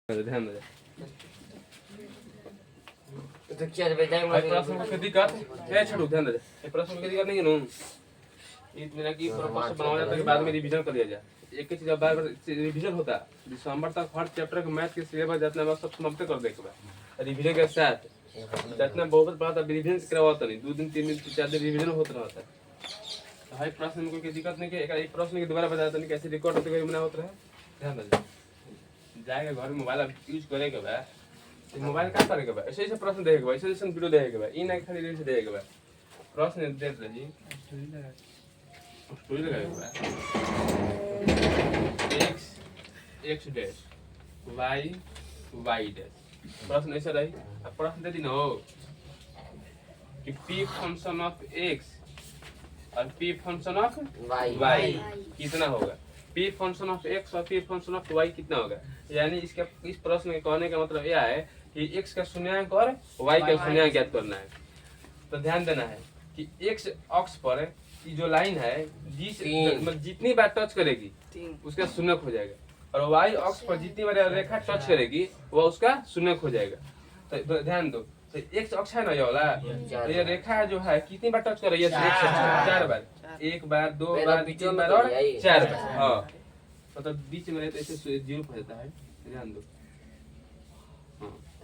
ध्यान दे। तो क्या जब जाए प्रश्न को दिक्कत है, छोड़ो ध्यान दे। प्रश्न को दिक्कत नहीं है नो, इतना की प्रश्न बनाया जाता है कि बाद में रिवीजन कर लिया जाए। एक ही चीज बार बार रिवीजन होता है। दिसंबर तक हर चैप्टर के मैथ के सिलेबस जितना बस सब समाप्त कर देगा रिवीजन के साथ। जितना बहुत बड़ा रिवीजन करवाता नहीं, 2 दिन 3 दिन 4 दिन रिवीजन होता रहता है। तो हर प्रश्न में कोई दिक्कत नहीं कि एक प्रश्न के दोबारा बताता नहीं, कैसे रिकॉर्ड होते हुए मना होता है। ध्यान दे जाएगा घर में मोबाइल यूज करेगा बा, मोबाइल का करेगा बा, ऐसे ऐसे प्रश्न देगा बा, ऐसे ऐसे वीडियो देगा बा, इन खाली रील्स देगा बा, प्रश्न दे रही स्टोरी लगाएगा बा। x डैश y डैश प्रश्न ऐसा रही। अब प्रश्न दे दी ना हो कि p फंक्शन ऑफ x और p फंक्शन ऑफ y कितना होगा। p फंक्शन ऑफ x और p फंक्शन ऑफ y कितना होगा। यानी इसका इस प्रश्न के कहने का मतलब यह है कि x का शून्यांक और y का शून्यांक ज्ञात करना है। तो ध्यान देना है कि x अक्ष पर ये जो लाइन है जितनी बार टच करेगी उसका शून्यक हो जाएगा, और y अक्ष पर जितनी बार रेखा टच करेगी वह उसका शून्यक हो जाएगा। तो ध्यान दो, तो x अक्ष है ना ये वाला, तो ये रेखा जो है कितनी बार टच कर रही है, 4 बार, 1 बार 2 बार 3 बार और 4 बार। हाँ मतलब बीच में रहता है, ऐसे 0 हो जाता है। ध्यान दो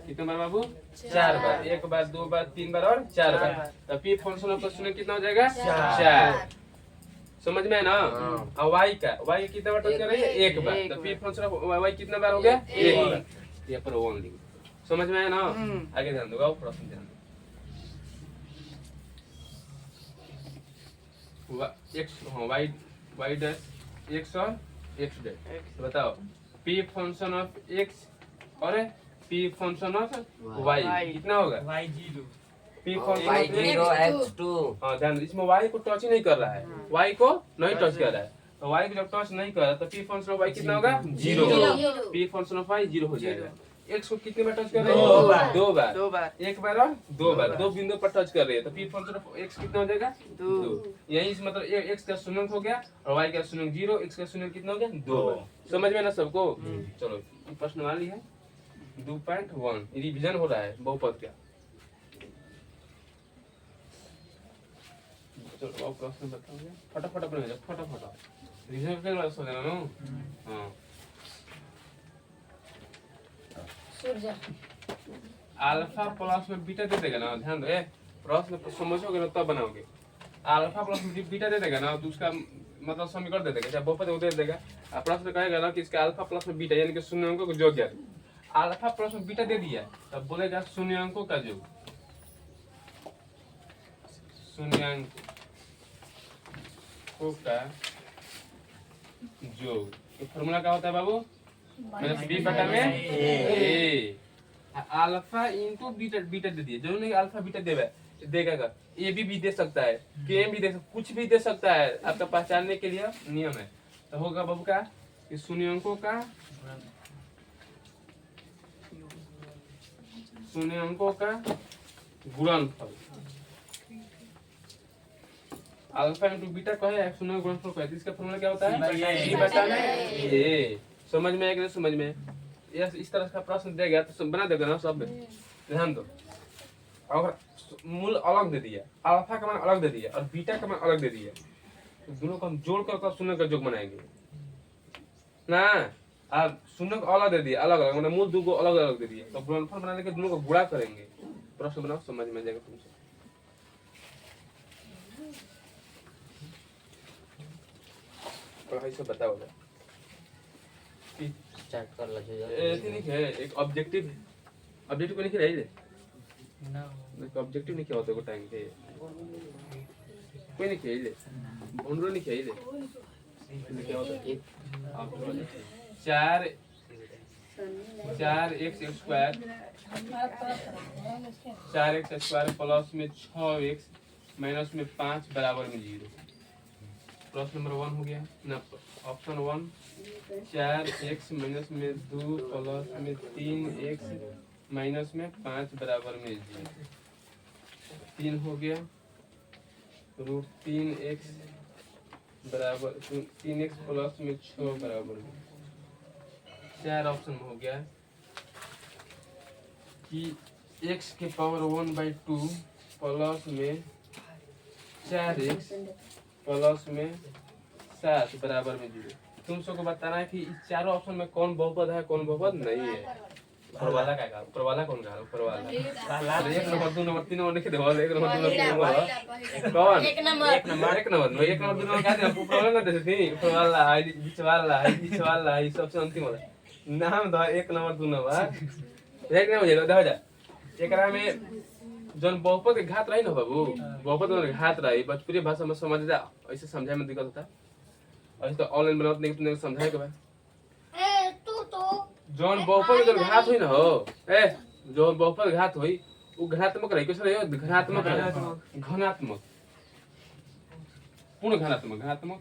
कितने बार बाबू, 4 बार, 1 बार 2 बार 3 बार और 4 बार। तो p फंक्शन ऑफ शून्य कितना हो जाएगा, 4। समझ में है ना। और y का कितना बार टच कर रही है, 1 बार, तो p फंक्शन ऑफ y कितना बार हो गया, 1 बार। ये पर 1 लिख, समझ में है ना। आगे ध्यान दो, प्रश्न ध्यान दो। x y डैश x और x डैश बताओ, p फंक्शन ऑफ x और p फंक्शन ऑफ y कितना होगा, y 0 p function of y0 x2। हां ध्यान दो, इसमें y को टच ही नहीं कर रहा है, y को नहीं टच कर रहा है। तो y को जब टच नहीं कर रहा तो p फंक्शन ऑफ y कितना होगा, 0। p फंक्शन ऑफ y 0 हो जाएगा। x को कितने बार टच कर रहे हैं, 2 बार, 1 बार और 2 बार, 2 बिंदु पर टच कर रहे हैं। तो p फंक्शन ऑफ x कितना हो जाएगा, 2। यही मतलब x का शून्यक हो गया और y का शून्यक 0, x का शून्यक कितना हो गया, 2 बार। समझ में ना सबको। चलो प्रश्न वाली है 2.1, रिवीजन हो रहा है बहुपद का। चलो अब प्रश्न बताओगे फटाफट अपने फटाफट रिवीजन करने वाला सो जाना ना। हां अल्फा प्लस में बीटा दे देगा ना, ध्यान दो। प्रश्न समझोगे ना तब बनाओगे। अल्फा प्लस में बीटा दे देगा ना तो उसका मतलब समीकरण दे देगा, चाहे बहुपद दे देगा। प्रश्न कहेगा ना कि इसका अल्फा प्लस में बीटा यानी कि शून्यांकों को जोड़ दिया। अल्फा प्लस में बीटा दे दिया तब बोलेगा शून्यांकों का योग, शून्यांकों का योग। तो फॉर्मूला क्या होता है बाबू, माइनस बी बटा में ए। अल्फा इनटू बीटा दे दिया, जरूर नहीं अल्फा बीटा देगा, ए भी दे सकता है, के भी दे सकता, कुछ भी दे सकता है, आपका पहचानने के लिए नियम है। तो होगा बाबू का कि शून्यांकों का गुणनफल। अल्फा इनटू बीटा का है, शून्य गुणनफल का है। इसका फॉर्मूला क्या होता है, बी बटा में ए। समझ में आएगा, समझ में यस। इस तरह का प्रश्न देगा तो बना देगा ना सब। ध्यान दो, अगर मूल अलग दे दिया, अल्फा का मान अलग दे दिया और बीटा का मान अलग दे दिया, तो दोनों को हम जोड़ कर शून्य का योग बनाएंगे ना। आप शून्य को अलग दे दिया, अलग अलग मतलब मूल दो को अलग अलग दे दिया, तो गुणनफल बनाने के दोनों को गुणा करेंगे। प्रश्न बनाओ, समझ में जाएगा तुमसे। पढ़ाई से बताओ ना स्टार्ट कर लो। ऐसे नहीं है, एक ऑब्जेक्टिव है, ऑब्जेक्टिव को नहीं रही है ना, एक ऑब्जेक्टिव नहीं क्या होता है को टाइम पे कोई नहीं खेले बोंडरो नहीं खेले क्या होता है 4x² प्लस में 6x माइनस में 5 बराबर में 0। प्रश्न नंबर 1 हो गया ना, ऑप्शन 1 4x माइनस में 2 प्लस में 3x माइनस में 5 बराबर में 0। 3 हो गया, रूट 3x बराबर 3x प्लस में 6 बराबर में 4 ऑप्शन हो गया। कि x के पावर 1/2 प्लस में 4x प्लस में 7 बराबर में 0। तुम सबको बताना है कि इस चारों ऑप्शन में कौन बहुपद है कौन बहुपद नहीं है। ऊपर वाला क्या कहा? ऊपर वाला कौन कहा? ऊपर वाला अरे 1 नंबर 2 नंबर 3 नंबर लिख दे। 1 नंबर 2 नंबर 3 नंबर कौन? 1 नंबर 1 नंबर 2 नंबर क्या दे? ऊपर वाला ना दे थी। ऊपर वाला है, बीच वाला है, बीच वाला है, सबसे अंतिम वाला नाम दो। 1 नंबर 2 नंबर एक ना हो जाए देखो जा। एकरा में जौन बहुपद के घात रही ना बाबू, बहुपद में घात रही भोजपुरी भाषा में समझ जा। ऐसे समझाए में दिक्कत होता है। ऐसे तो ऑनलाइन बनावत नहीं तुमने समझाए के भाई जौन बहुपद के घात हुई ना हो जौन बहुपद घात हुई वो घनात्मक रही। कैसे रही? घनात्मक रही। घनात्मक पूर्ण घनात्मक घनात्मक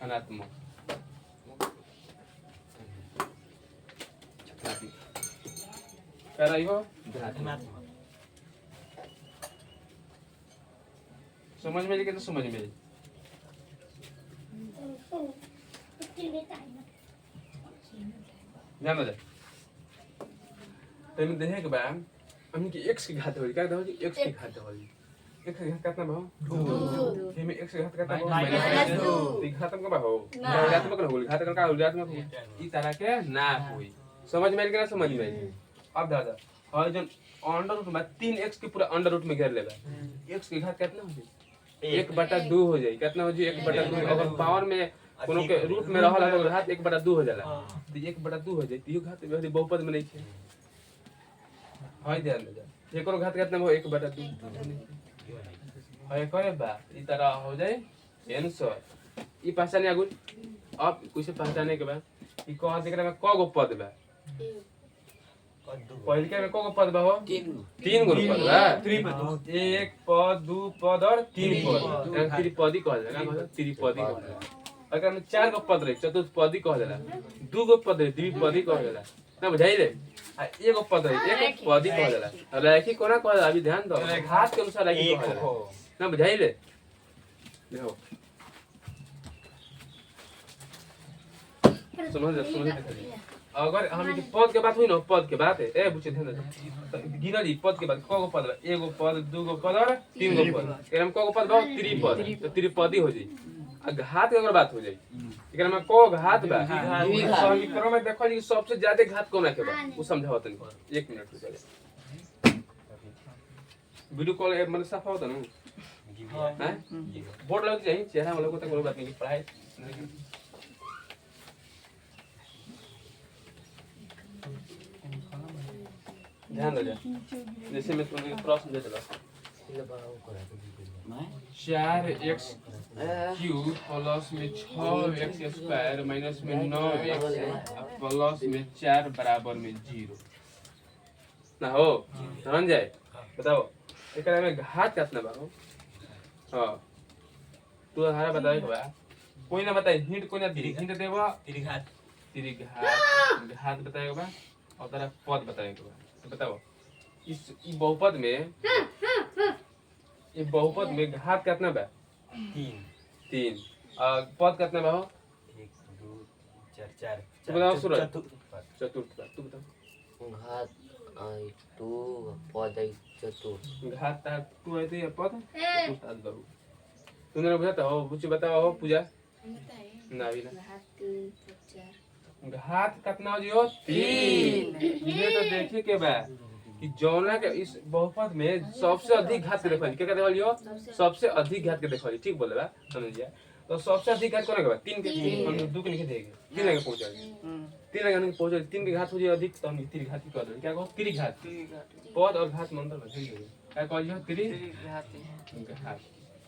घनात्मक क्या रही हो? घनात्मक समझ में तो समझ में ध्यान दे। तैमें देखे के बाद हमनी के x के घात होई क्या होई? x के घात होई। x के घात कितना भाव? 2। तैमें x के घात कितना भाव? -2। ई घात में का भाव? ऋणात्मक होई। घात का ऋणात्मक होई। ई तरह के ना होई। समझ में आइल कि ना समझ में आइल? अब दादा और जन अंडर रूट में 3x के पूरा अंडर रूट में घेर लेबा। x के घात कितना होई? 1/2 हो जाई। कितना हो जाई? 1/2। अगर पावर में कोनो के रूट में रहला तो घात 1/2 हो जाला। तो 1/2 हो जाई। इहो घात वेरी बहुपद में नहीं छे। हाय ध्यान दे जा। एकरो घात कितना हो? 1/2। हाय करे बा ई तरह हो जाए आंसर। ई पहचाने आगुल। अब कुछ पहचाने के बाद ई कह एकरा में क गो पद बा? पहले के में क गो पद बा हो? 3 गो पद बा। 1 पद 2 पद और 3 पद। त्रिपदी कहल जाला। का कहल? त्रिपदी कहल जाला। अगर में 4 गो पद रहे चतुष्पदी कहल जाला। 2 गो पद रहे द्विपदी कहल जाला। ना बुझाई रे? आ एगो पद है एक पदी कहल जाला। रैखिक कोना कहल जाला? अभी ध्यान दो। घात के अनुसार रैखिक कहल जाला। ना बुझाई रे? देखो समझ अगर हम के पद के बात हुई ना पद के बात है ए बुझे ध्यान दे। गिनली पद के बात क गो पद बा? एगो पद 2 गो पद और 3 गो पद। एकरा में क गो पद बा? त्रिपद। तो त्रिपदी हो जाई। आ घात के अगर बात हो जाई एकरा में को घात बा? समीकरण में देखो जी सबसे ज्यादा घात कोना के बा वो समझाओ तनी। 1 मिनट रुक जा। वीडियो कॉल मतलब साफ होता ना? हां बोर्ड लग जाई चेहरा वाला को तक कोई बात नहीं पढ़ाई ध्यान दे जा। जैसे मैं तुम्हें प्रश्न दे देगा 4x क्यूब प्लस में 6x स्क्वायर माइनस में 9x प्लस में 4 बराबर में 0 ना हो समझ जाए। बताओ एकरा में घात कितना बा हो? हां तू हमारा बताए के बा कोई ना बताए हिंट कोई ना दी हिंट देबो। त्रिघात घात बताएगा बा और तेरा पद बताएगा बा। तो बताओ इस बहुपद में ये बहुपद में घात कितना बा? 3 पद कितना बा हो? 1 2 4 4 तू बताओ सूरज चतुर्थ तू बताओ। घात 2 पद चतुर्थ। घात ता 2 है तो ये पद चतुर्थ आद बाबू तूने बुझाता हो? कुछ बताओ हो पूजा ना भी ना घात कितना हो जियो? 3। ये तो देखे के बा कि जौना के इस बहुपद में सबसे अधिक घात के देखल क्या देखल लियो? सबसे अधिक घात के देखल। ठीक बोले बा समझिया। तो सबसे अधिक घात कोना के बा? 3 के। हम 2 के नहीं देंगे 3 लगे पहुंच जाएंगे 3 लगे पहुंच जाएंगे 3 के घात हो जाए अधिक तो हम त्रिघात की कर देंगे। क्या कहो? त्रिघात। पद और घात में अंतर बताइए क्या कहलियो? त्रिघात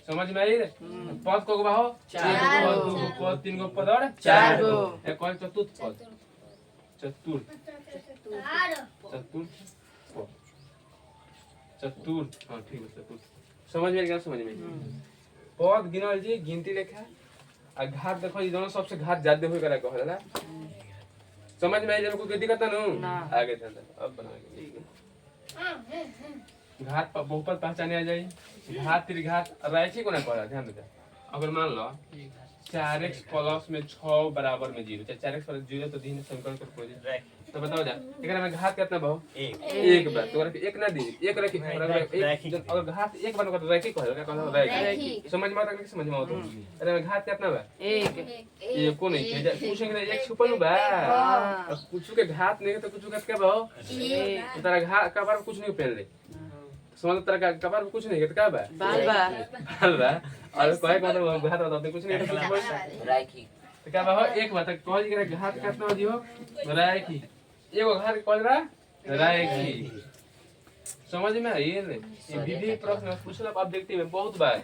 समझ में आई रे? पद को बा हो? 4 गो 2 गो पद 3 गो पद और 4 गो एक कौन चतुर्थ पद चतुर्थ हाँ ठीक है चतुर्थ समझ में क्या? समझ में पद गिनल जी गिनती लेखा आ घात देखो जी दोनों सबसे घात ज्यादा होई करा कहला समझ में आई जब कोई दिक्कत ना आगे ध्यान दे। अब बनाएंगे घात पर बहुपद पहचाने आ जाए। घात त्रिघात रैखिक कोना कहला ध्यान दे। अगर मान लो 4x प्लस में 6 बराबर में 0 4x प्लस 0 तो दिन समीकरण को खोज तो बताओ जा एकरा में घात कितना बहु एक बार तो एक ना दी एक रखी और घात एक बार कर रखी कह रखी समझ में आता कि समझ में आता अरे में घात कितना बा एक ये को नहीं पूछेंगे एक छुपल बा कुछ के घात नहीं तो कुछ का क्या बहु तेरा घात का बार कुछ नहीं पहन ले समझ तेरा का बार कुछ नहीं का बा बाल बा और कोई मतलब घात बताते कुछ नहीं तो राखी तो क्या बा एक बात कह जी के घात कितना हो दियो राखी एगो घात कह रहा राखी समझ में आई ये विधि प्रश्न पूछला ऑब्जेक्टिव में बहुत बार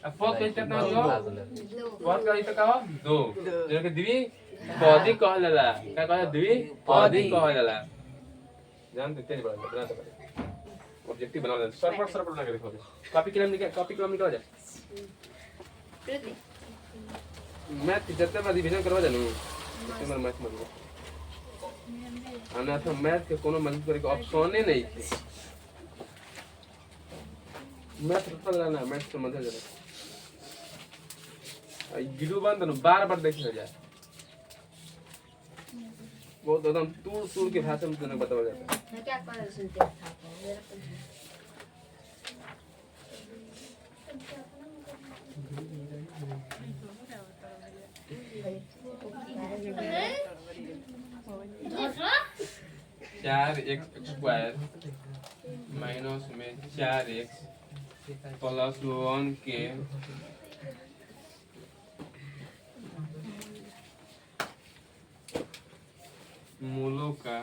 अब पद के कितना हो पद का इतना का 2 जो कि द्वि पदी कहला का कह द्वि पदी कहला जान तो तेज बना तो ऑब्जेक्टिव बना दे सर पर बना के देखो कॉपी कलम निकाल जा मैथ जते में रिवीजन करवा जानू तुम्हारे मैथ में आना था मैथ के कोनो मदद करे के ऑप्शन ही नहीं थे मैथ रखल ना मैथ समझ जरा आई वीडियो बंद न बार-बार देखल जाए बहुत एकदम तूड़ के भाषा में तने बताया जाता है मैं क्या कर सुनते था चार एक्स स्क्वायर माइनस में 4x प्लस 1 के मूलों का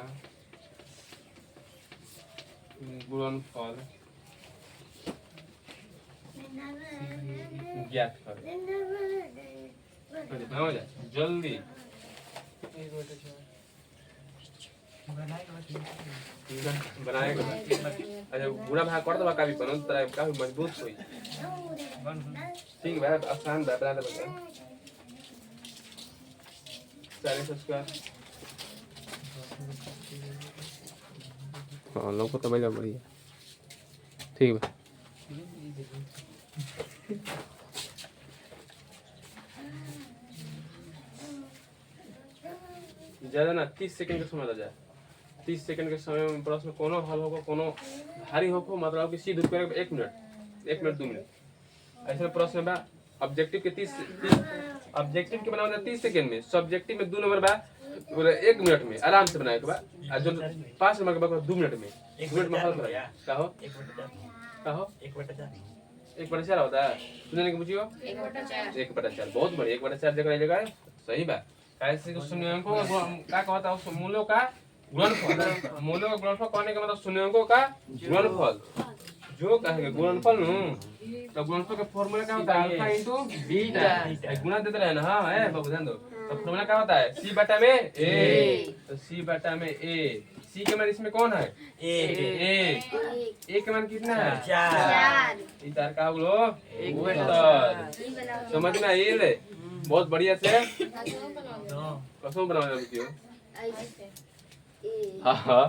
गुणनफल ज्ञात करें हो जाए जल्दी बनाएगा अच्छा बुरा भाग कर दो काफी बनो तरह काफी मजबूत होई ठीक है आसान बता दे बता सारे सब्सक्राइब हां लोग को तो बढ़िया बढ़िया ठीक है ज्यादा ना 30 सेकंड का समय लग जाए 30 सेकंड के समय में प्रश्न कोनो हल होगा कोनो भारी होगा मतलब कि सीधे उत्तर 1 मिनट 2 मिनट ऐसे प्रश्न बा ऑब्जेक्टिव के 30 ऑब्जेक्टिव के बनाना 30 सेकंड में सब्जेक्टिव में 2 नंबर बा 1 मिनट में आराम से बनाए के बा और जो 5 नंबर के बा 2 मिनट में 1 मिनट में हल करा का हो 1/4 होता है सुनने के पूछियो 1/4 बहुत बढ़िया 1/4 जगह जगह सही बात कैसे शून्यांकों का क्या कहता है मूलों का गुणनफल मूलों का गुणनफल कहने का मतलब शून्यांकों का गुणनफल जो कहेंगे गुणनफल तो गुणनफल का फॉर्मूला क्या होता है अल्फा इंटू बीटा गुणा देते रहे ना हाँ है बाबू ध्यान दो तो फॉर्मूला क्या होता है c बटा में a तो c बटा में a c के मान इसमें कौन है a के मान कितना है 4 इधर का बोलो वेक्टर समझ में आई ले बहुत बढ़िया से कसम बनाओ क्यों हाँ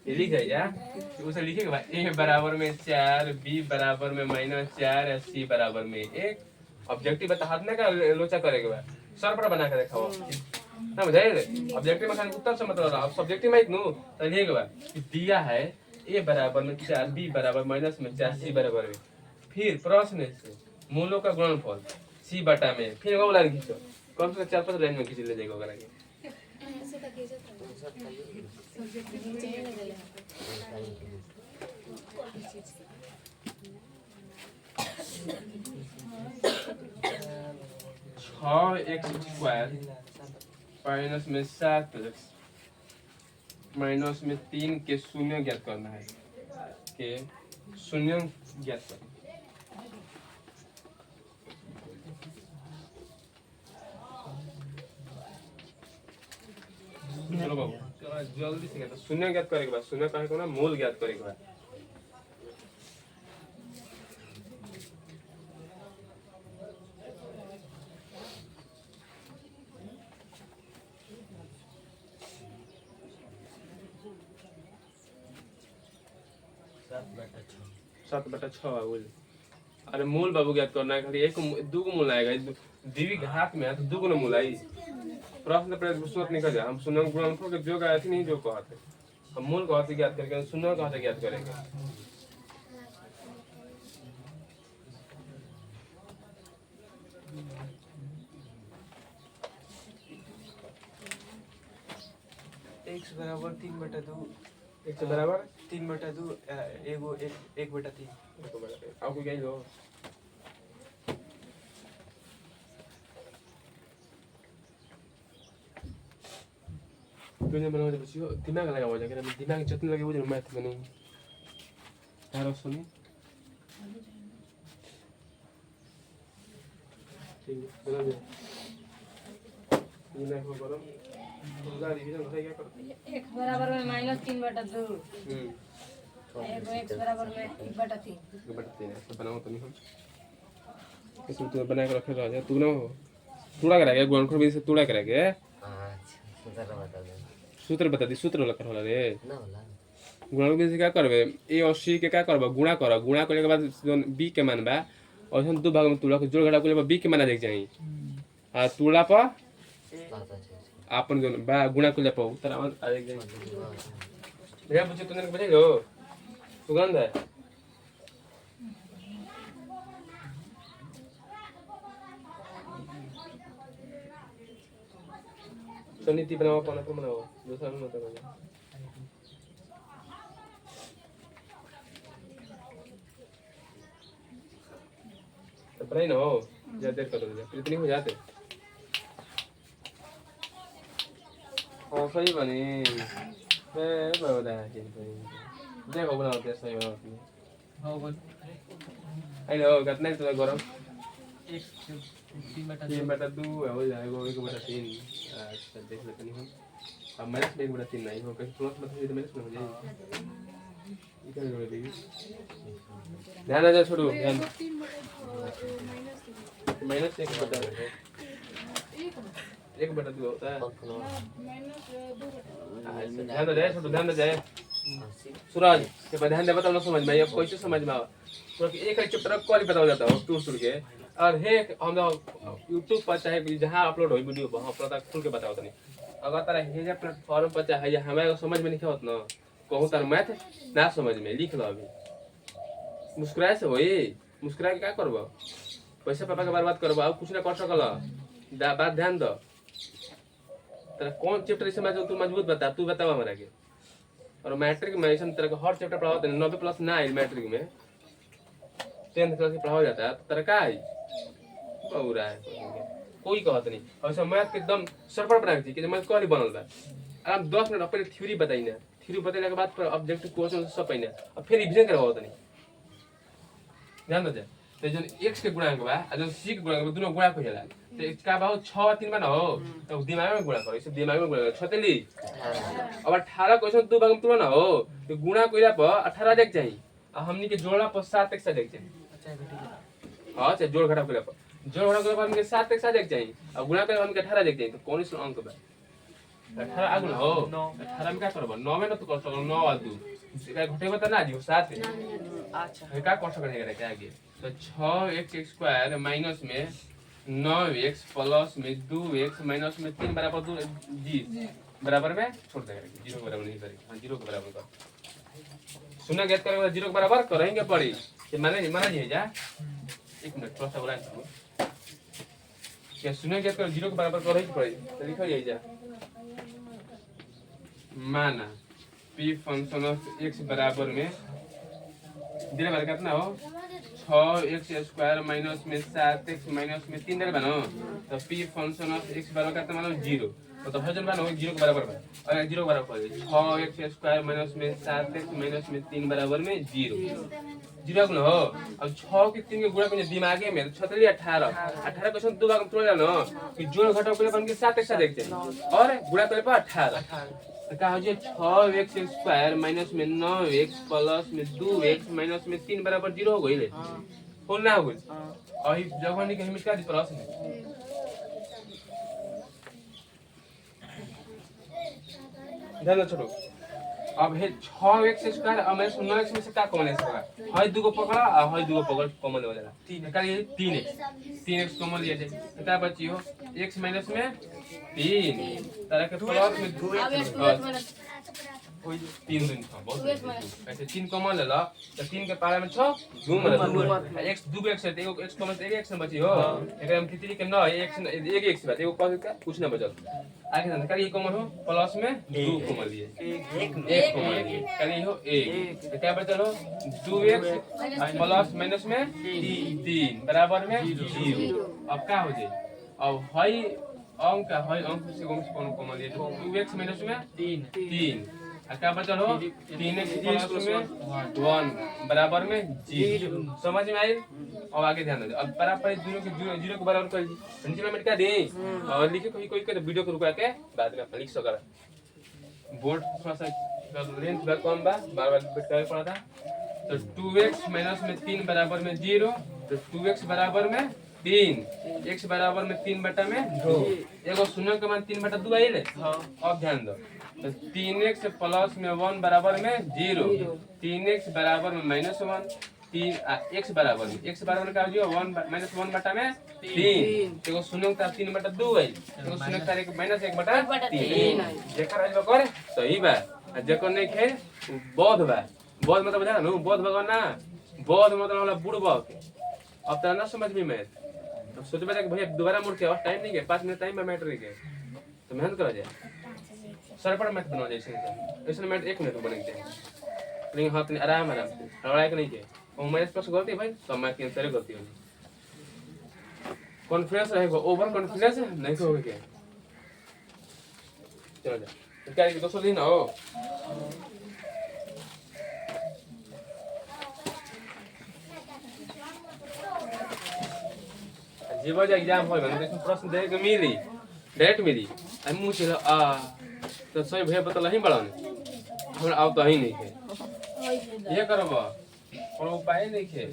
ये लिख जाइए उसे लिखेगा भाई a बराबर में 4 b बराबर में -4 c बराबर में 1 ऑब्जेक्टिव बता हाथ में का लोचा करेगा भाई सर पर बना के दिखाओ ना बुझाइए ऑब्जेक्टिव में उत्तर से मतलब अब सब्जेक्टिव में नो तो लिखेगा भाई दिया है a बराबर में 4 b बराबर -4 c बराबर में फिर प्रश्न से मूलों का गुणनफल c बटा में फिर वो लाइन खींचो कम से कम 4-5 लाइन में खींच ले जाएगा अगर x स्क्वायर माइनस में 7x माइनस में 3 के शून्य ज्ञात करना है के शून्य ज्ञात करना चलो बाबू जल्दी से कहता शून्य ज्ञात करेगा बाद शून्य कहे को ना मूल ज्ञात करेगा बाद सात बटा 6 बोल अरे मूल बाबू ज्ञात करना है खाली एक दो को मूल आएगा दीवी के हाथ में है तो दुगुना मुलाई प्रश्न पर सोच नहीं कर हम सुनन गुणनफल के जो आए थे नहीं जो कहते हम मूल कहते ज्ञात करके सुनन कहते ज्ञात करेंगे x बराबर 3/2 एक से बराबर 3/2 एगो 1/3 आपको क्या हो तुझे बनाओ जब बच्चियों दिमाग लगा हो जाएगा दिमाग जितना लगे वो जो मैथ में नहीं तारो सुनी ठीक है बना दे ये देखो करो पूरा डिवीजन होता है क्या करो x बराबर में -3/2 एगो x बराबर में 1/3 बटते हैं तो बनाओ तो नहीं हम इसमें तो बना के रखे रहा तू ना हो तूड़ा करा गया गुणनखंड में से तूड़ा करा गया अच्छा सूत्र बता दी सूत्र लकर होला रे ना होला गुणनखंड में से क्या करबे a और c के क्या करबे गुणा कर गुणा करने के बाद जोन b के मान बा और हम दो भाग में तूड़ा के जोड़ घटा के b के मान देख जाई आ तूड़ा पर आपन जोन बा गुणा के पर उत्तर आ देख जाई भैया पूछे तूने बजे लो सुगंध है तो नीति बनाओ कौन पर बनाओ दूसरा में मत बनाओ तो पढ़ाई ना हो ज्यादा देर कर दो फिर इतनी हो जाते और सही बनी मैं बता है देखो बनाओ सही बनाओ हां बोल आई लो कितना तो गरम 3/2 हो जाएगा 1/3 अच्छा देख लेते नहीं हम अब माइनस 1/3 नहीं हो कहीं प्लस मतलब ये माइनस में हो जाएगा ये क्या कर देगी ध्यान आ जा छोड़ो ध्यान माइनस 1/2 होता है ध्यान जाए छोड़ो ध्यान जाए सूरज ये पर ध्यान दे बताओ ना समझ में ये कैसे समझ में आवा तो एक एक चैप्टर को ही बताओ जाता है टूट के और हे हम YouTube पर चाहे जहां अपलोड हो वीडियो वहां पर तक खुल के बताओ तनी अगर तारा हे जे प्लेटफॉर्म पर चाहे या हमें समझ में नहीं होत ना कहूं तार मैथ ना समझ में लिख लो अभी मुस्कुराए से होई मुस्कुरा के क्या करबो पैसा पापा के बर्बाद करबो और कुछ ना कर सकला बात ध्यान दो तेरा कौन चैप्टर से मैं तू मजबूत बता तू बताओ हमरा के और मैट्रिक में ऐसा तरह का हर चैप्टर पढ़ाओ 90+ ना है मैट्रिक में 10th क्लास के पढ़ाओ जाता है तेरा का है पूरा है कोई कहत नहीं और सब मैथ के एकदम सरपट बना के कि मैं कहली बनल बा आराम 10 मिनट पहले थ्योरी बताई ना थ्योरी बताने के बाद पर ऑब्जेक्टिव क्वेश्चन सब पहिना और फिर रिवीजन करवाओ तनी ध्यान दे तो जन x के गुणांक बा और जन c के गुणांक बा दोनों गुणा कइला तो इसका बा 6 3 बा ना हो तो दिमाग में गुणा करो इसे दिमाग में गुणा करो छतेली अब 18 क्वेश्चन दो भाग में तुलना ना हो तो गुणा कइला पर 18 देख जाई और हमनी के जोड़ला पर 7 एक से देख जाई हां अच्छा जोड़ घटा कइला पर जोड़ घटा कइला पर हमके 7 एक से देख जाई और गुणा कइला हमके 18 देख जाई तो कौन सा अंक बा 18 आगु ना हो 18 में क्या करबो 9 में ना तो कर सकलो 9 और 2 इसका घटेबो त ना जी 7 अच्छा है का कर सकने के आगे तो 6x² माइनस में 9x प्लस में 2x माइनस में 3 बराबर 2 जी बराबर में छोड़ देंगे 0 के बराबर नहीं करेंगे हां 0 के बराबर कर सुना ज्ञात करेंगे 0 के बराबर करेंगे पड़ी ये माना जी जा एक मिनट थोड़ा सा बोला क्या सुना ज्ञात कर 0 के बराबर करेंगे पड़ी तो लिखो ये जा माना p फंक्शन ऑफ x बराबर में दिले बार कितना हो 6x² माइनस में 7x माइनस में 3 दे बनो तो p फंक्शन ऑफ x बराबर कितना मानो 0 तो भजन बनो 0 के बराबर है और 0 के बराबर है 6x² माइनस में 7x माइनस में 3 बराबर में 0 0 गुना हो अब 6 के 3 के गुणा करने दिमागे में 46 18 18 क्वेश्चन दो भाग में तोड़ लेना कि जोड़ घटाओ के बन के 7 एक साथ देख जाए और गुणा करे पर 18 तो का हो जे 6x² माइनस में 9x प्लस में 2x माइनस में 3 बराबर 0 हो गइले हो ना हो गइल और जगह नहीं कहीं मिटा दी प्रश्न ध्यान छोड़ो अब है 6x² और मैं 9x में से क्या कॉमन है इसका है दो को पकड़ा और है दो को पकड़ कॉमन हो जाएगा 3 का ये 3x कॉमन लिया जाए कितना बची हो x माइनस में 3 तरह के प्लस में 2x कोई 3 दिन था बहुत ऐसे 3 कॉमन ले ला तो 3 के पारा में 6 2 में x 2x है एगो x कॉमन एक x बची हो एकरा में कितनी के 9 एक x बात एगो कुछ ना बचल आगे जानते करिए कॉमन हो प्लस में 2 कॉमन लिए एक कॉमन लिए करिए हो 1 तो क्या बचल हो 2x प्लस माइनस में 3 बराबर में 0 अब क्या हो जाए अब हाई अंक का हाई अंक से कॉमन लिए तो 2x माइनस में 3 क्या बचल हो 3x प्लस में 1 बराबर में 0 समझ में आई और आगे ध्यान दे अब बराबर दोनों के 0 के बराबर कर दी नीचे में मिटा दे और लिखे कोई तो वीडियो को रुका के बाद में अपन लिख सका बोर्ड थोड़ा सा लेंथ बड़ा कम बा बार-बार रिपीट करना पड़ा था तो 2x माइनस में 3 बराबर में 0 तो 2x बराबर में 3 x बराबर में 3/2 एगो शून्य के मान 3/2 आइले अब ध्यान दो तो 3x प्लस में 1 बराबर में 0 3x बराबर में -1 x बराबर में का हो जियो 1 -1/में 3 एगो शून्य का 3/2 आई एगो शून्य का -1/3 जेकर आइल कर सही बा जेकर नहीं खे बोध बा बोध मतलब बुझा नु बोध भगवान ना बोध मतलब होला बुढ़बा के अब त ना समझ में मैथ अब सोचबे कि भैया दोबारा मुड़ के और टाइम नहीं है 5 मिनट टाइम में मैटर नहीं है तो मेहनत करा जाए सरपट मैथ बना जैसे ऐसे मैथ 1 मिनट में बनेंगे लेकिन हाथ में आराम से लड़ाई के नहीं के और मेरे पास गलती भाई तो मैथ की आंसर गलती होगी कॉन्फिडेंस रहेगा ओवर कॉन्फिडेंस नहीं होगा क्या चलो जा क्या ये दोस्तों दिन हो जीवन एग्जाम हो मैंने इसमें प्रश्न दे के मिली डेट मिली आई मुंह से तो सही भैया बतला ही बड़ा ने हमरा अब तो ही नहीं है ये करबा और उपाय नहीं है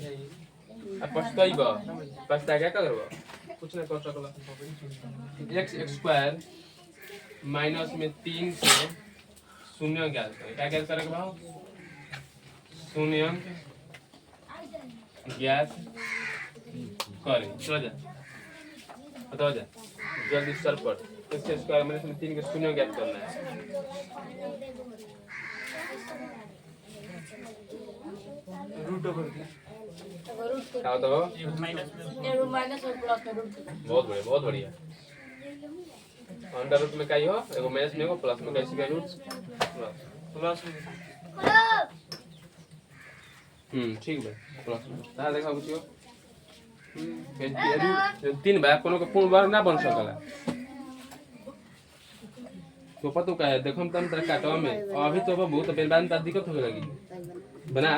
अब पछताइबा पछता क्या करबा कुछ नहीं कर सकला x² माइनस में 3 से शून्य ज्ञात करें क्या ज्ञात करेंगे भाव शून्य ज्ञात करें चलो जा बताओ जा जल्दी सर पर x² माइनस में 3 के शून्य ज्ञात करना है रूट ओवर क्या तो माइनस और प्लस में रूट बहुत बढ़िया अंडर रूट में क्या हो एगो माइनस में एगो प्लस में कैसे का रूट प्लस ठीक है प्लस ता देखा कुछ हो 3 बार कोनो के पूर्ण वर्ग ना बन सकला तो पतो का है देखो हम तम तरह काटवा में अभी तो बहुत बेबान ता दिक्कत होने लगी बना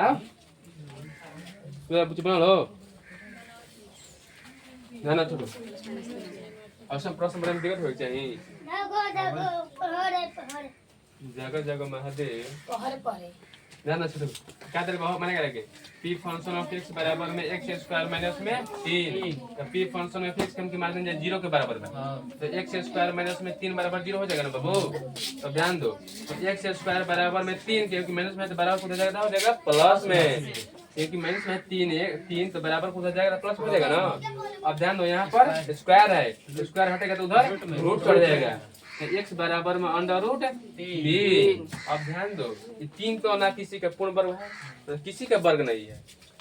तो कुछ बना लो ना ना छोटो ऐसा प्रश्न बनाने दिक्कत हो चाहिए जगह जगह महादेव पहरे ना ना छोटो क्या तरह का माने करेंगे p फंक्शन ऑफ x बराबर में x² माइनस में 3 तो p फंक्शन ऑफ x कम की मान जाए 0 के बराबर में तो x² माइनस में 3 बराबर 0 हो जाएगा ना बाबू तो ध्यान दो तो x² बराबर में 3 क्योंकि माइनस में तो बराबर हो जाएगा प्लस में क्योंकि माइनस में 3 तो बराबर हो जाएगा प्लस हो जाएगा ना अब ध्यान दो यहाँ पर स्क्वायर है स्क्वायर हटेगा तो उधर रूट चढ़ जाएगा तो x बराबर में अंडर रूट 3 अब ध्यान दो ये 3 तो ना किसी का पूर्ण वर्ग है तो किसी का वर्ग नहीं है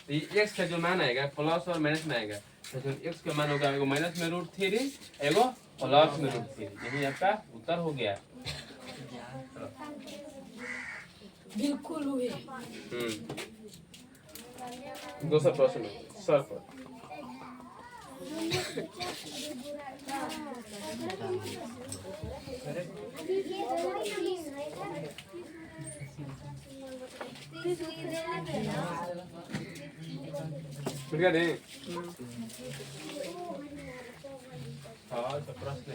तो ये x का जो मान आएगा प्लस और माइनस में आएगा तो जो x का मान होगा एगो माइनस में रूट 3 एगो प्लस में रूट 3 यही आपका उत्तर हो गया बिल्कुल हुए दूसरा प्रश्न सर पर बढ़िया नहीं हाँ तो प्रश्न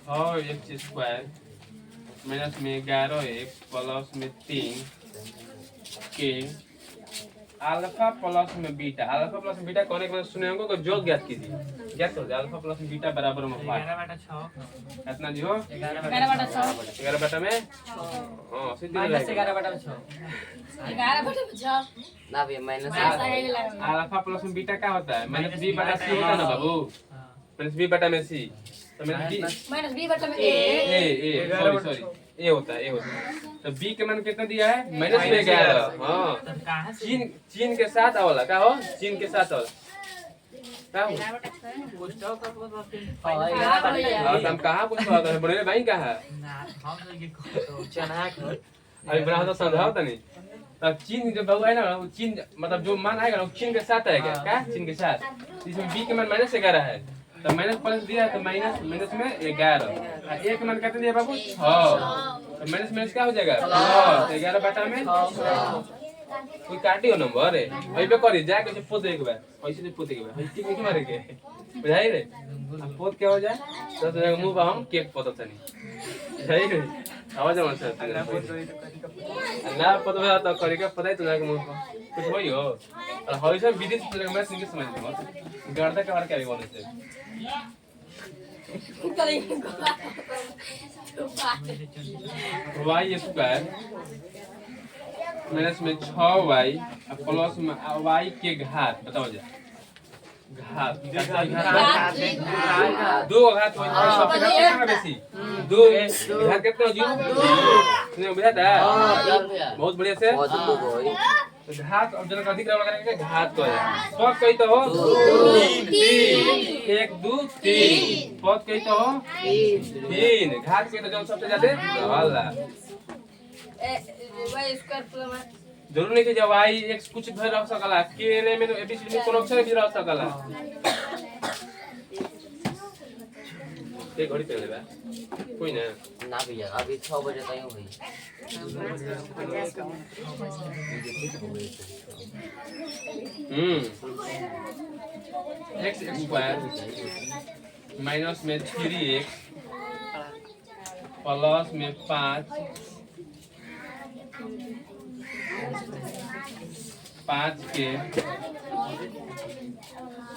x² माइनस में 11x प्लस में 3 के अल्फा प्लस में बीटा कौन एक बार सुने होंगे को जोड़ ज्ञात कीजिए क्या कर अल्फा प्लस बीटा बराबर में 11/6 कितना जी हो 11/6 11 बटा में हां सीधे -11/6 11/6 ना भैया माइनस माइनस आगे लगा अल्फा प्लस में बीटा क्या होता है माइनस b बटा c होता है ना बाबू माइनस b बटा में c तो माइनस b बटा में a ए सॉरी ए होता है तो b के मान कितना दिया है माइनस में 11 हां तब कहां से चीन के साथ वाला क्या हो चीन के साथ वाला क्या हो 11/6 पुस्तक का मतलब हां हम कहां पूछ रहा था बड़े भाई कहां ना हम तो ये तो चना कर अभी बड़ा तो समझाओ तो नहीं तब चीन जो बाबू है ना वो चीन मतलब जो मान आएगा ना वो चीन के साथ आएगा क्या चीन के साथ इसमें b के मान माइनस 11 है तो माइनस प्लस दिया है तो माइनस माइनस में 11 और a के मान कितना दिया बाबू 6 तो माइनस माइनस क्या हो जाएगा 11 बटा में 6 कोई काटियो नंबर है वही पे करी जा के पोत एक बार ऐसे से पोत एक बार ठीक नहीं मारे के बुझाई रे अब पोत क्या हो जाए तो जगह मुंह पर हम केक पोतत नहीं बुझाई रे आवाज मत से ना पता तो करी का पता ही तो जाके मुंह पर कुछ होई हो और होई सब विदेश से मैं सिंह समझ में गर्दा का बार क्या बोले थे y स्क्वायर माइनस में 6y प्लस में y के घात बताओ जा घात दो घात सबसे घात कितना बेसी दो घात कितना जीरो सुनिए बुझाता है बहुत बढ़िया से तो घात अब जरा अधिक रहा करेंगे घात को पद कही तो हो 3 1 2 3 पद कही तो हो 3 घात कही तो जो सबसे ज्यादा वाला y स्क्वायर प्लस जरूर नहीं कि जब y x कुछ भी रह सकला केरे में एबीसीडी में कोनो अक्षर भी रह सकला एक घड़ी पे ले बा कोई ना ना भैया अभी 6 बजे तक हुई x स्क्वायर माइनस में 3x प्लस में 5 के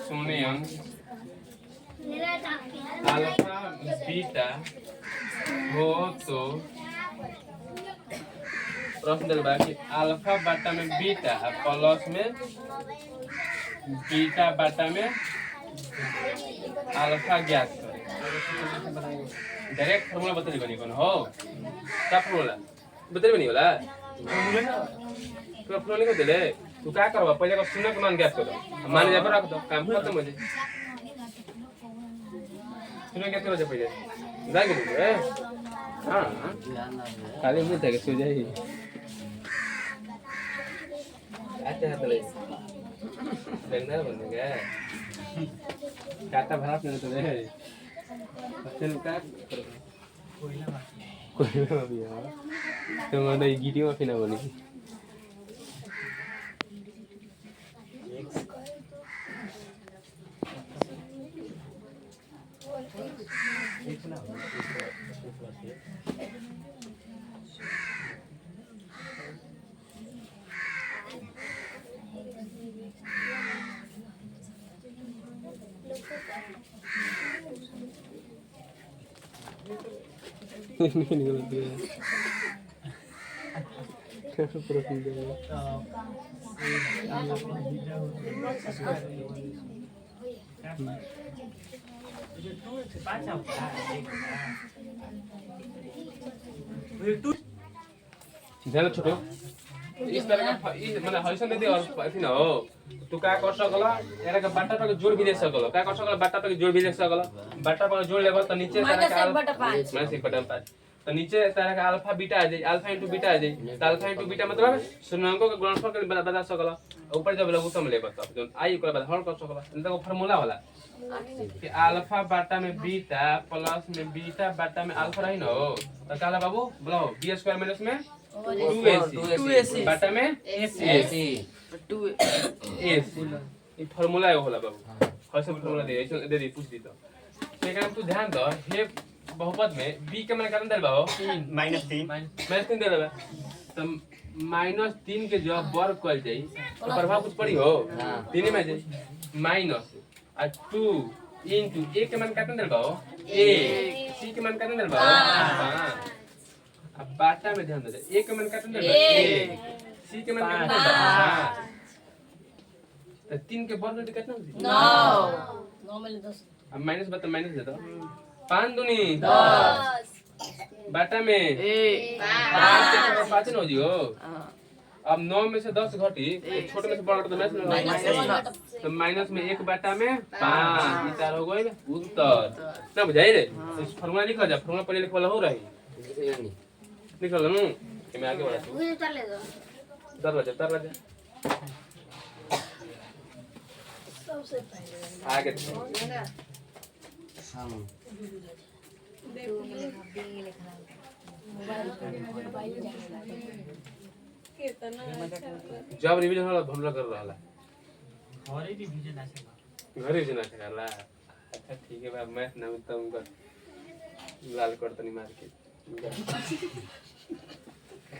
शून्य अल्फा बीटा हो तो प्रश्न दिल बा कि अल्फा बाटा में बीटा प्लस में बीटा बाटा में अल्फा ज्ञात करें डायरेक्ट फार्मूला बता बनी कौन हो क्या फार्मूला बता बनी वाला तो फार्मूला को दे तू क्या करवा पहले का शून्य का मान ज्ञात करो मान जा पर रख दो काम खत्म हो जाए शून्य ज्ञात करो जा पहले जा के हां खाली मुंह तक सो जाए आते हाथ ले लेना बनेगा काटा भात नहीं तो ले फिर का कोई ना भी यार तो मैं गिटी में फिना बनी निकल गया प्रश्न दे ध्यान छोटो इस तरह का माने हइसन दे और अथि न हो तू का कर सकला एरा का बाटा पे जोड़ भी दे सकला का कर सकला बाटा पे जोड़ भी दे सकला बाटा पे जोड़ लेबल त नीचे तरह का -1/5 -1/5 तो नीचे तरह का अल्फा बीटा आ जाए अल्फा इनटू बीटा आ जाए तो अल्फा इनटू बीटा मतलब शून्यांकों का गुणनफल के बता सकला ऊपर जब लघुत्तम ले बता जो आई ओकरा बाद हल कर सकला इनका फार्मूला वाला कि अल्फा बाटा में बीटा प्लस में बीटा बाटा में अल्फा रही न हो तो काला बाबू बोलो b स्क्वायर माइनस में 2ac बाटा में ac 2ac ये फार्मूला है होला बाबू कैसे फार्मूला दे ऐसे दे पूछ दी तो एकरा तू ध्यान दो हे बहुपद में b के मान कितना देल बा हो -3 देल बा तो -3 के जब वर्ग कइल जाई तो प्रभाव कुछ पड़ी हो 3 में जाई माइनस और 2 इनटू ए के मान कितना देल बा ए सी के मान कितना देल बा 5 अब बाटा में ध्यान दे ए के मान कितना देल बा 1 सी के मान कितना देल बा 5 तो 3 के वर्ग में कितना होती 9 9 में 10 अब माइनस बता माइनस दे दो 5 दूनी 10 बाटा में 5 न हो जियो अब 9 में से 10 घटी छोटे में से बड़ा तो तो माइनस में 1 बाटा में 5 ई तार हो गइल उत्तर ना बुझाई रे फार्मूला लिख जा फार्मूला पहले लिखवाला हो रही निकल नु मैं आगे बढ़ा मुझे उतार ले दो तर लजा सबसे पहले आगे हम जब रिवीजन होला भमला कर रहला घरे भी भिजे ना से घरे जना करला अच्छा ठीक है भाई मैथ ना तो उनका लाल करतनी मार के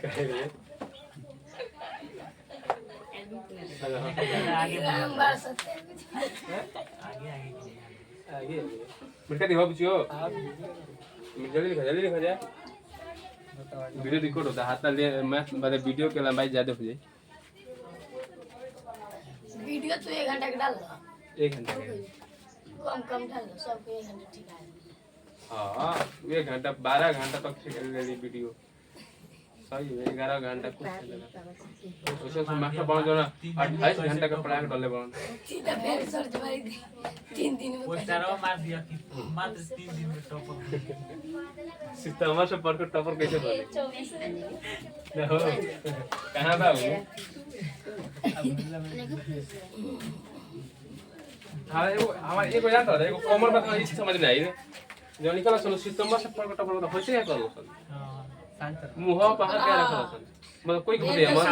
कह रही है आगे बार सकते आगे आगे मिटा दी हो बुझियो जल्दी लिखा जा वीडियो रिकॉर्ड होता हाथ ले मैथ बारे वीडियो के लंबाई ज्यादा हो जाए वीडियो तो 1 घंटा का डाल दो 1 घंटा कम डाल दो सबको 1 घंटा ठीक है हां 1 घंटा 12 घंटा तक ले ली वीडियो सही है 11 घंटा कुछ चलेगा उससे से मास्टर बन जो ना 28 घंटा का पढ़ाई कर ले बन सीधा फिर सर्च मारी 3 दिन में पोस्टरों मार दिया कि मात्र 3 दिन में टॉप सितंबर से पढ़कर टॉपर कैसे बने हो कहां बाबू हमारा एक जानता है एगो कॉमन बात है समझ में आई जो निकला सुनो सितंबर से पढ़कर टॉपर तो होइसे क्या करो शांत मुंह बाहर क्या रखो मतलब कोई को दे मत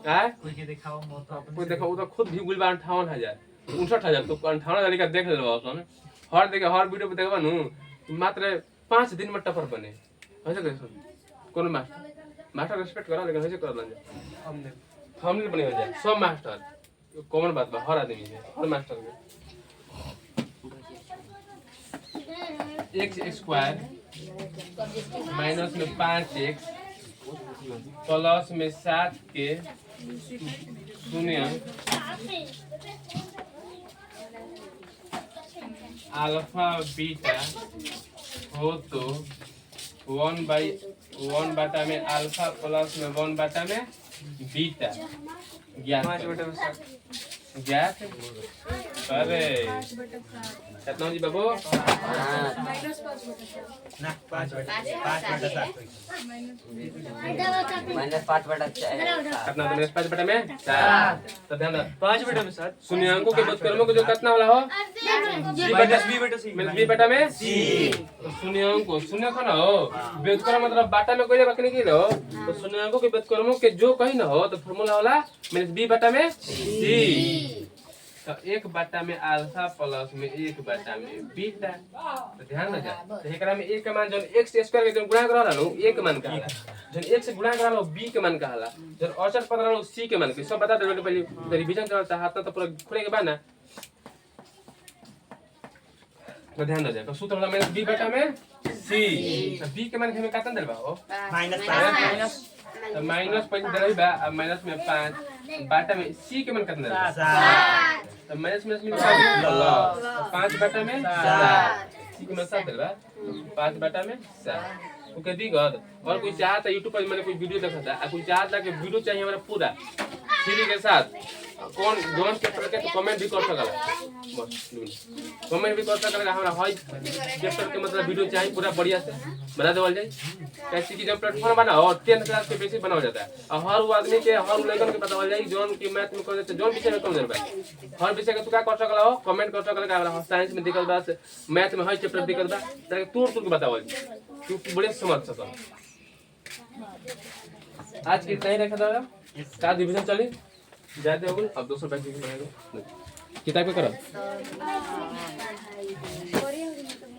हैं कोई के दिखाओ मो तो कोई देखो वो तो खुद भी गुल 58,000 59,000 तो 58,000 का देख लेबो अपन हर वीडियो पे देखबा नु मात्र 5 दिन में टॉपर बने ऐसे कैसे कोन मास्टर रिस्पेक्ट करा लेकिन ऐसे कर लन हमने बने हो जाए सब मास्टर कॉमन बात बा हर आदमी है हर मास्टर के x स्क्वायर माइनस में 5x प्लस में 7 के शून्य अल्फा बीटा हो तो 1/1 बाटा में अल्फा प्लस में 1 बाटा में बीटा ज्ञात अरे कितना जी बाबू ना 5 बटा 7 माइनस 5 बटा 4 कितना तो माइनस 5 बटा में 4 तो ध्यान दो 5 बटा में 7 शून्याङ्कों के व्युत्क्रमों को जो कितना वाला हो b बटा c माइनस b बटा में c तो शून्याङ्कों शून्य का ना हो व्युत्क्रम मतलब बाटा में कोई बाकी नहीं हो तो शून्याङ्कों के व्युत्क्रमों के जो कहीं ना हो तो फार्मूला वाला माइनस b बटा में c तो 1 बाटा में अल्फा प्लस में 1 बाटा में बीटा तो ध्यान रखा तो एकरा में a का मान जन x स्क्वायर के जन गुणा करला नु a के मान का जन x से गुणा करला b के मान का हला जन औसत पता रहलो c के मान के सब बता देबे पहले रिवीजन करता हाथ तो पूरा खुले के बा ना तो ध्यान रखा तो सूत्र वाला माइनस b बटा में c तो b के मान के में कितना देल बा हो माइनस तो माइनस पॉइंट दे रही बा अब माइनस में 5 बाटा में c के मान कितना देल बा तो माइनस में 5 बाटा में 7 c के मान 7 देल बा 5 बाटा में 7 ओके दी गद और कोई चाहता है YouTube पर मैंने कोई वीडियो देखा था कोई चाहता है कि वीडियो चाहिए हमारा पूरा सीरी के साथ कौन जोन चैप्टर के तो कमेंट भी कर सकला बस कमेंट भी कर सकला हमरा हई चैप्टर के मतलब वीडियो चाहिए पूरा बढ़िया से बना देवल जाए कैसे कि जब प्लेटफॉर्म बना और 10th क्लास के बेसिक बनाया जाता है और हर वो आदमी के हर लड़कन के बतावल जाए जोन की मैथ में कर जोन विषय में कम देर बा हर विषय के तू का कर सकला हो कमेंट कर सकला हमरा साइंस में दिखल बा मैथ में हई चैप्टर दिखल बा ताकि तू के बतावल तू बड़े समझ सक आज के नहीं रखा था का डिवीजन चली जाते हो अब 200 पैसे किताब पे करो